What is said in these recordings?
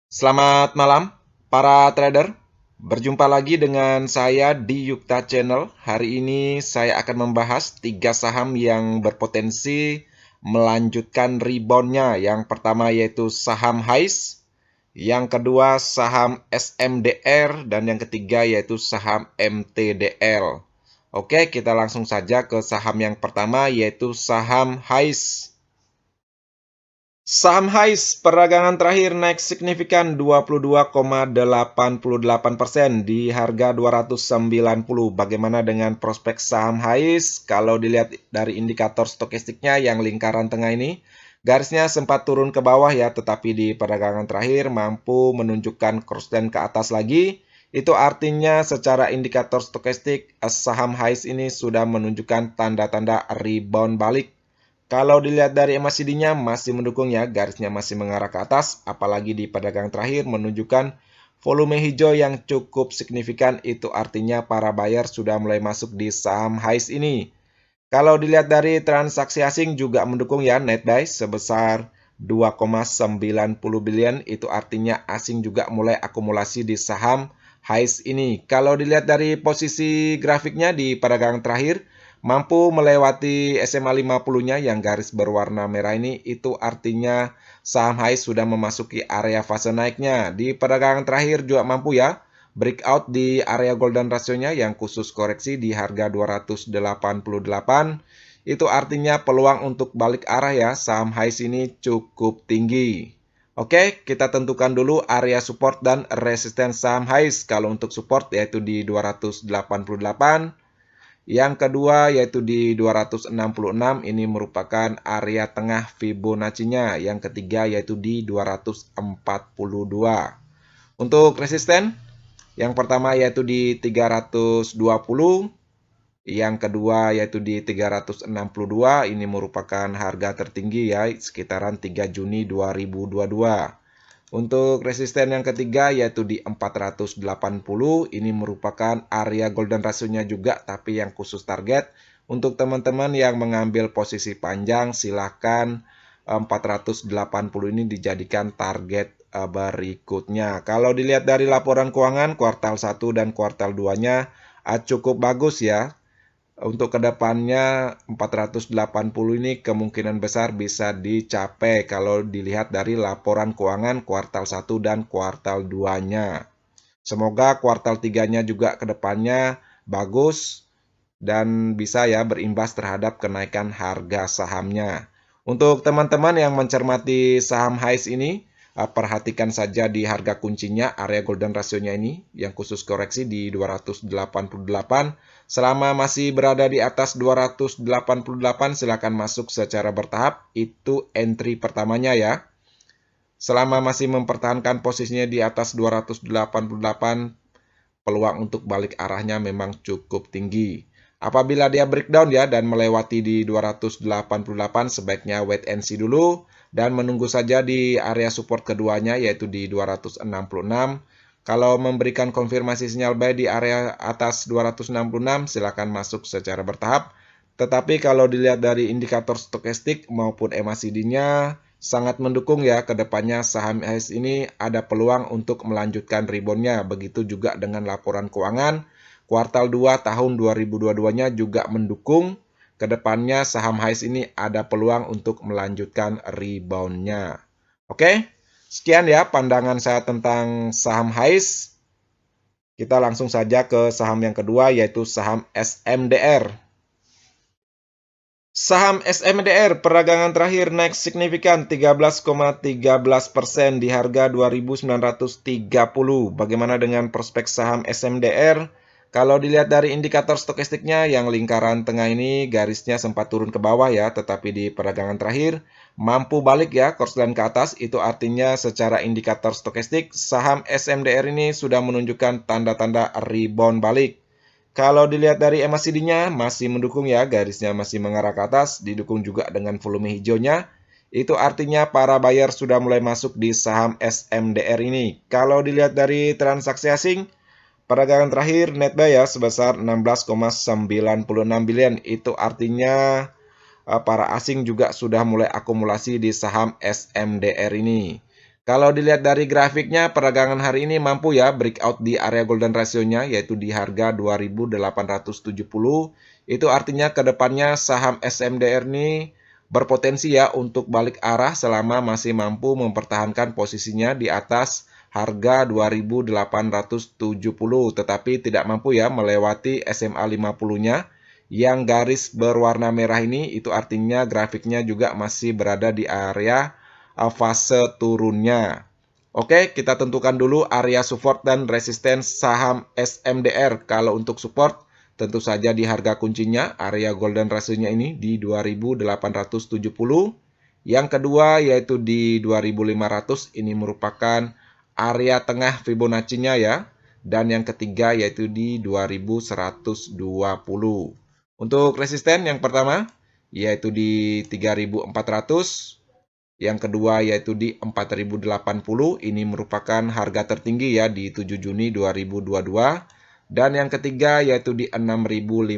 Selamat malam, para trader. Berjumpa lagi dengan saya di Yukta Channel. Hari ini saya akan membahas 3 saham yang berpotensi melanjutkan reboundnya. Yang pertama yaitu saham HAIS, yang kedua saham SMDR, dan yang ketiga yaitu saham MTDL. Oke, kita langsung saja ke saham yang pertama yaitu saham HAIS. Saham HAIS peragangan terakhir naik signifikan 22,88% di harga 290. Bagaimana dengan prospek saham HAIS? Kalau dilihat dari indikator stokastiknya yang lingkaran tengah ini, garisnya sempat turun ke bawah ya, tetapi di peragangan terakhir mampu menunjukkan crossline ke atas lagi. Itu artinya secara indikator stokastik saham HAIS ini sudah menunjukkan tanda-tanda rebound balik. Kalau dilihat dari MACD-nya masih mendukung ya, garisnya masih mengarah ke atas, apalagi di pedagang terakhir menunjukkan volume hijau yang cukup signifikan, itu artinya para buyer sudah mulai masuk di saham HAIS ini. Kalau dilihat dari transaksi asing juga mendukung ya, net buy sebesar 2,90 billion, itu artinya asing juga mulai akumulasi di saham HAIS ini. Kalau dilihat dari posisi grafiknya di perdagangan terakhir, mampu melewati SMA 50-nya yang garis berwarna merah ini, itu artinya saham HAIS sudah memasuki area fase naiknya. Di perdagangan terakhir juga mampu ya breakout di area golden ratio-nya yang khusus koreksi di harga 288. Itu artinya peluang untuk balik arah ya, saham HAIS ini cukup tinggi. Oke, kita tentukan dulu area support dan resisten saham HAIS. Kalau untuk support yaitu di 288. Yang kedua yaitu di 266, ini merupakan area tengah Fibonacci-nya. Yang ketiga yaitu di 242. Untuk resisten, yang pertama yaitu di 320, yang kedua yaitu di 362, ini merupakan harga tertinggi ya, sekitaran 3 Juni 2022. Untuk resisten yang ketiga yaitu di 480, ini merupakan area golden ratio-nya juga tapi yang khusus target. Untuk teman-teman yang mengambil posisi panjang silahkan 480 ini dijadikan target berikutnya. Kalau dilihat dari laporan keuangan kuartal 1 dan kuartal 2-nya cukup bagus ya. Untuk kedepannya 480 ini kemungkinan besar bisa dicapai kalau dilihat dari laporan keuangan kuartal 1 dan kuartal 2-nya. Semoga kuartal 3-nya juga kedepannya bagus dan bisa ya berimbas terhadap kenaikan harga sahamnya. Untuk teman-teman yang mencermati saham HAIS ini, perhatikan saja di harga kuncinya, area golden ratio-nya ini, yang khusus koreksi di 288. Selama masih berada di atas 288, silakan masuk secara bertahap. Itu entry pertamanya ya. Selama masih mempertahankan posisinya di atas 288, peluang untuk balik arahnya memang cukup tinggi. Apabila dia breakdown ya dan melewati di 288, sebaiknya wait and see dulu dan menunggu saja di area support keduanya yaitu di 266. Kalau memberikan konfirmasi sinyal buy di area atas 266, silakan masuk secara bertahap. Tetapi kalau dilihat dari indikator stokastik maupun MACD-nya sangat mendukung ya ke depannya saham HAIS ini ada peluang untuk melanjutkan reboundnya. Begitu juga dengan laporan keuangan kuartal 2 tahun 2022-nya juga mendukung. Kedepannya saham HAIS ini ada peluang untuk melanjutkan reboundnya. Oke, sekian ya pandangan saya tentang saham HAIS. Kita langsung saja ke saham yang kedua yaitu saham SMDR. Saham SMDR peragangan terakhir naik signifikan 13,13% di harga 2.930. Bagaimana dengan prospek saham SMDR? Kalau dilihat dari indikator stokastiknya yang lingkaran tengah ini garisnya sempat turun ke bawah ya, tetapi di peragangan terakhir mampu balik ya crossline ke atas. Itu artinya secara indikator stokastik saham SMDR ini sudah menunjukkan tanda-tanda rebound balik. Kalau dilihat dari MACD-nya masih mendukung ya, garisnya masih mengarah ke atas, didukung juga dengan volume hijaunya. Itu artinya para buyer sudah mulai masuk di saham SMDR ini. Kalau dilihat dari transaksi asing, peragangan terakhir net buy ya sebesar 16,96 billion. Itu artinya para asing juga sudah mulai akumulasi di saham SMDR ini. Kalau dilihat dari grafiknya, perdagangan hari ini mampu ya breakout di area golden ratio-nya, yaitu di harga 2.870. Itu artinya ke depannya saham SMDR ini berpotensi ya untuk balik arah selama masih mampu mempertahankan posisinya di atas harga 2.870, tetapi tidak mampu ya melewati SMA 50-nya yang garis berwarna merah ini. Itu artinya grafiknya juga masih berada di area fase turunnya. Oke, kita tentukan dulu area support dan resisten saham SMDR. Kalau untuk support, tentu saja di harga kuncinya, area golden ratio-nya ini di 2.870. Yang kedua yaitu di 2.500, ini merupakan area tengah Fibonacci-nya ya. Dan yang ketiga yaitu di 2.120. Untuk resisten yang pertama, yaitu di 3.400. Yang kedua yaitu di 4.080, ini merupakan harga tertinggi ya di 7 Juni 2022. Dan yang ketiga yaitu di 6.050,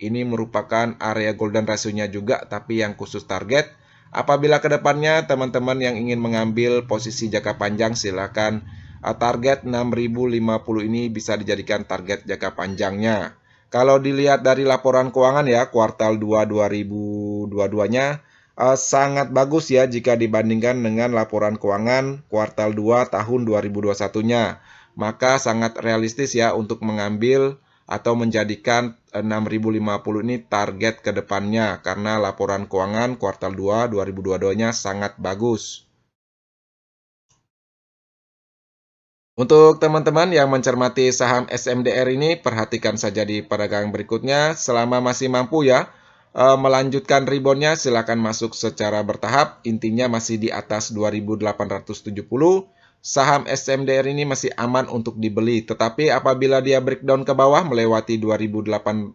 ini merupakan area golden ratio-nya juga, tapi yang khusus target. Apabila kedepannya teman-teman yang ingin mengambil posisi jangka panjang, silakan target 6.050 ini bisa dijadikan target jangka panjangnya. Kalau dilihat dari laporan keuangan ya, kuartal 2 2022-nya, sangat bagus ya jika dibandingkan dengan laporan keuangan kuartal 2 tahun 2021-nya. Maka sangat realistis ya untuk mengambil atau menjadikan 6.050 ini target ke depannya karena laporan keuangan kuartal 2 2022-nya sangat bagus. Untuk teman-teman yang mencermati saham SMDR ini, perhatikan saja di perdagangan berikutnya. Selama masih mampu ya melanjutkan reboundnya, silakan masuk secara bertahap. Intinya masih di atas 2.870. Saham SMDR ini masih aman untuk dibeli. Tetapi apabila dia breakdown ke bawah melewati 2.870,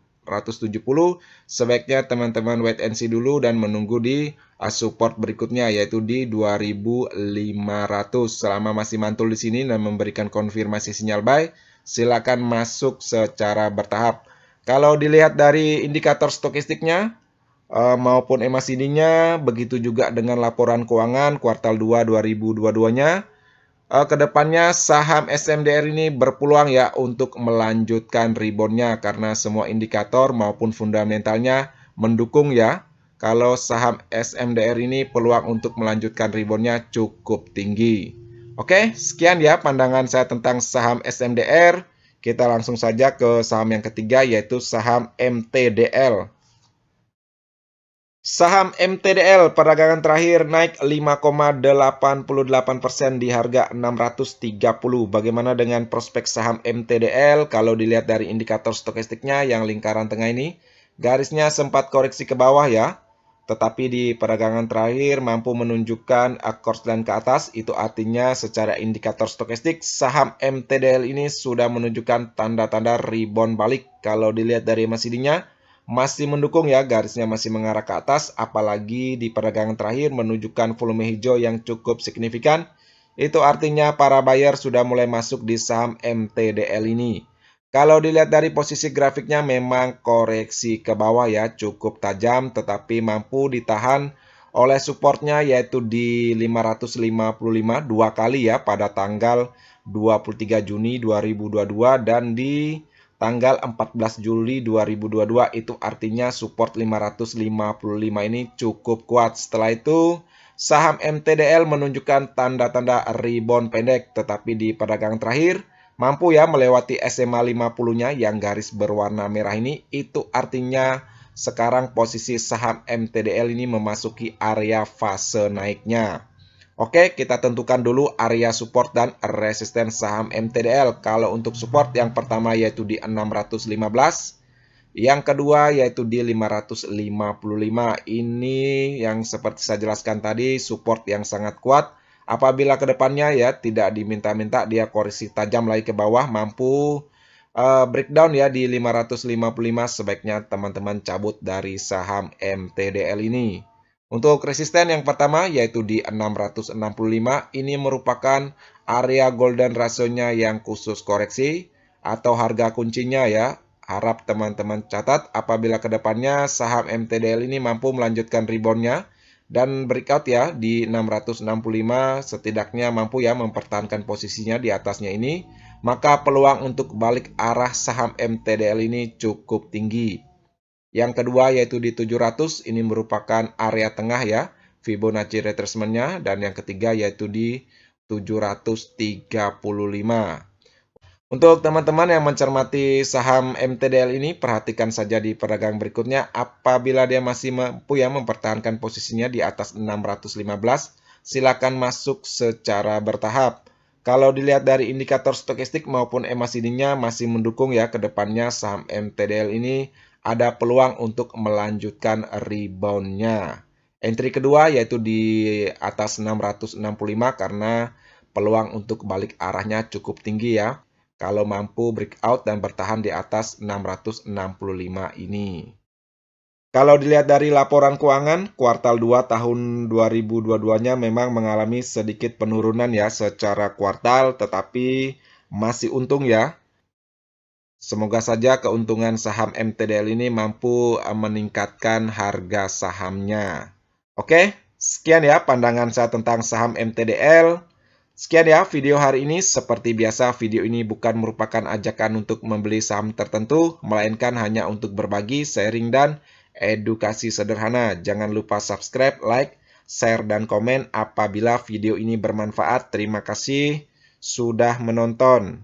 sebaiknya teman-teman wait and see dulu dan menunggu di support berikutnya yaitu di 2.500. Selama masih mantul di sini dan memberikan konfirmasi sinyal buy, silakan masuk secara bertahap. Kalau dilihat dari indikator stokistiknya maupun MACD-nya, begitu juga dengan laporan keuangan kuartal 2 2022-nya, kedepannya saham SMDR ini berpeluang ya untuk melanjutkan reboundnya karena semua indikator maupun fundamentalnya mendukung ya. Kalau saham SMDR ini peluang untuk melanjutkan reboundnya cukup tinggi. Oke, sekian ya pandangan saya tentang saham SMDR. Kita langsung saja ke saham yang ketiga yaitu saham MTDL. Saham MTDL perdagangan terakhir naik 5,88% di harga 630. Bagaimana dengan prospek saham MTDL? Kalau dilihat dari indikator stokastiknya yang lingkaran tengah ini, garisnya sempat koreksi ke bawah ya. Tetapi di perdagangan terakhir mampu menunjukkan korslen ke atas. Itu artinya secara indikator stokastik saham MTDL ini sudah menunjukkan tanda-tanda rebound balik. Kalau dilihat dari MACD-nya, masih mendukung ya, garisnya masih mengarah ke atas, apalagi di perdagangan terakhir menunjukkan volume hijau yang cukup signifikan. Itu artinya para buyer sudah mulai masuk di saham MTDL ini. Kalau dilihat dari posisi grafiknya memang koreksi ke bawah ya, cukup tajam tetapi mampu ditahan oleh supportnya yaitu di 555 dua kali ya pada tanggal 23 Juni 2022 dan di tanggal 14 Juli 2022, itu artinya support 555 ini cukup kuat. Setelah itu saham MTDL menunjukkan tanda-tanda rebound pendek, tetapi di perdagangan terakhir mampu ya melewati SMA 50-nya yang garis berwarna merah ini. Itu artinya sekarang posisi saham MTDL ini memasuki area fase naiknya. Oke, kita tentukan dulu area support dan resisten saham MTDL. Kalau untuk support yang pertama yaitu di 615, yang kedua yaitu di 555. Ini yang seperti saya jelaskan tadi, support yang sangat kuat. Apabila kedepannya ya tidak diminta-minta dia koreksi tajam lagi ke bawah, mampu breakdown ya di 555, sebaiknya teman-teman cabut dari saham MTDL ini. Untuk resisten yang pertama yaitu di 665, ini merupakan area golden ratio-nya yang khusus koreksi atau harga kuncinya ya. Harap teman-teman catat apabila kedepannya saham MTDL ini mampu melanjutkan reboundnya dan breakout ya di 665 setidaknya mampu ya mempertahankan posisinya di atasnya ini, maka peluang untuk balik arah saham MTDL ini cukup tinggi. Yang kedua yaitu di 700, ini merupakan area tengah ya, Fibonacci retracement-nya, dan yang ketiga yaitu di 735. Untuk teman-teman yang mencermati saham MTDL ini, perhatikan saja di pedagang berikutnya. Apabila dia masih mampu ya mempertahankan posisinya di atas 615, silakan masuk secara bertahap. Kalau dilihat dari indikator stokastik maupun MACD-nya masih mendukung ya ke depannya saham MTDL ini ada peluang untuk melanjutkan rebound-nya. Entry kedua yaitu di atas 665 karena peluang untuk balik arahnya cukup tinggi ya, kalau mampu breakout dan bertahan di atas 665 ini. Kalau dilihat dari laporan keuangan, kuartal 2 tahun 2022-nya memang mengalami sedikit penurunan ya secara kuartal, tetapi masih untung ya. Semoga saja keuntungan saham MTDL ini mampu meningkatkan harga sahamnya. Oke, sekian ya pandangan saya tentang saham MTDL. Sekian ya video hari ini. Seperti biasa, video ini bukan merupakan ajakan untuk membeli saham tertentu, melainkan hanya untuk berbagi, sharing, dan edukasi sederhana. Jangan lupa subscribe, like, share, dan komen apabila video ini bermanfaat. Terima kasih sudah menonton.